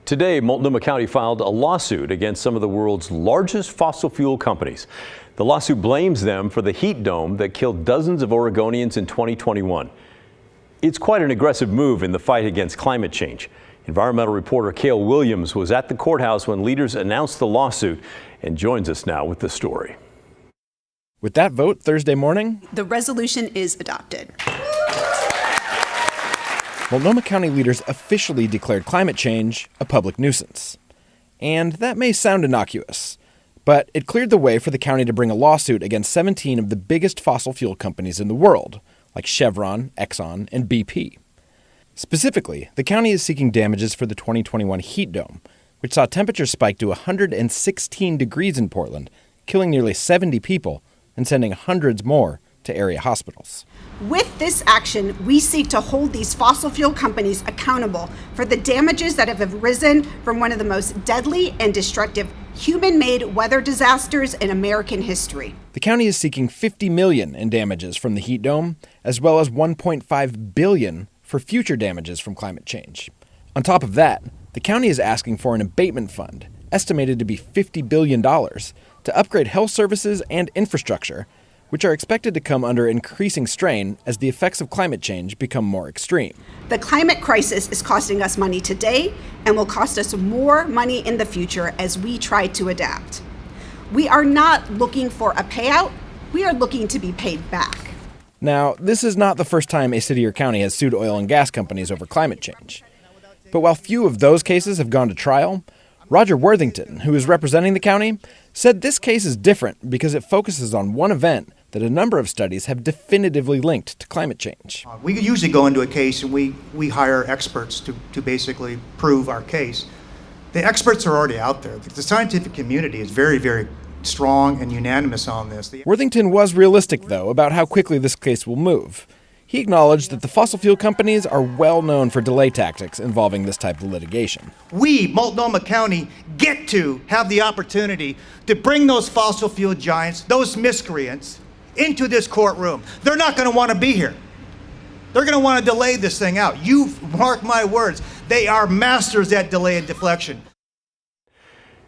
Today, Multnomah County filed a lawsuit against some of the world's largest fossil fuel companies. The lawsuit blames them for the heat dome that killed dozens of Oregonians in 2021. It's quite an aggressive move in the fight against climate change. Environmental reporter Cale Williams was at the courthouse when leaders announced the lawsuit and joins us now with the story. With that vote Thursday morning, the resolution is adopted. Multnomah County leaders officially declared climate change a public nuisance. And that may sound innocuous, but it cleared the way for the county to bring a lawsuit against 17 of the biggest fossil fuel companies in the world, like Chevron, Exxon, and BP. Specifically, the county is seeking damages for the 2021 heat dome, which saw temperatures spike to 116 degrees in Portland, killing nearly 70 people and sending hundreds more to area hospitals. With this action, we seek to hold these fossil fuel companies accountable for the damages that have arisen from one of the most deadly and destructive human-made weather disasters in American history. The county is seeking $50 million in damages from the heat dome, as well as $1.5 billion for future damages from climate change. On top of that, the county is asking for an abatement fund, estimated to be $50 billion, to upgrade health services and infrastructure, which are expected to come under increasing strain as the effects of climate change become more extreme. The climate crisis is costing us money today and will cost us more money in the future as we try to adapt. We are not looking for a payout, we are looking to be paid back. Now, this is not the first time a city or county has sued oil and gas companies over climate change. But while few of those cases have gone to trial, Roger Worthington, who is representing the county, said this case is different because it focuses on one event that a number of studies have definitively linked to climate change. We usually go into a case and we hire experts to basically prove our case. The experts are already out there. The scientific community is very, very strong and unanimous on this. Worthington was realistic, though, about how quickly this case will move. He acknowledged that the fossil fuel companies are well known for delay tactics involving this type of litigation. We, Multnomah County, get to have the opportunity to bring those fossil fuel giants, those miscreants, into this courtroom. They're not going to want to be here. They're going to want to delay this thing out. You mark my words. They are masters at delay and deflection.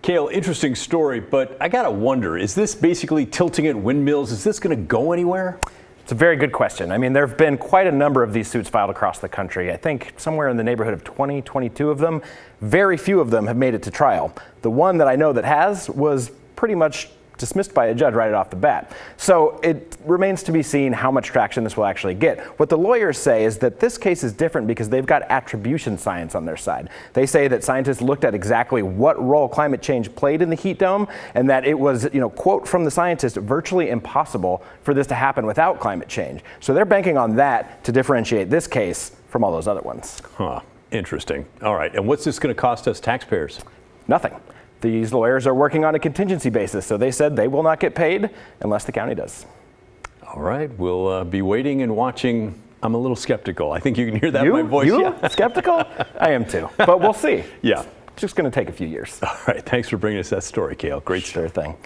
Cale, interesting story, but I gotta wonder, is this basically tilting at windmills? Is this going to go anywhere? It's a very good question. I mean, there have been quite a number of these suits filed across the country. I think somewhere in the neighborhood of 22 of them. Very few of them have made it to trial. The one that I know that has was pretty much dismissed by a judge right off the bat. So it remains to be seen how much traction this will actually get. What the lawyers say is that this case is different because they've got attribution science on their side. They say that scientists looked at exactly what role climate change played in the heat dome and that it was, quote from the scientist, virtually impossible for this to happen without climate change. So they're banking on that to differentiate this case from all those other ones. Huh, interesting. All right, and what's this going to cost us taxpayers? Nothing. These lawyers are working on a contingency basis, so they said they will not get paid unless the county does. All right, we'll be waiting and watching. I'm a little skeptical. I think you can hear that in my voice. You? Yeah. Skeptical? I am too, but we'll see. Yeah. It's just going to take a few years. All right, thanks for bringing us that story, Cale. Great Sure stuff. thing.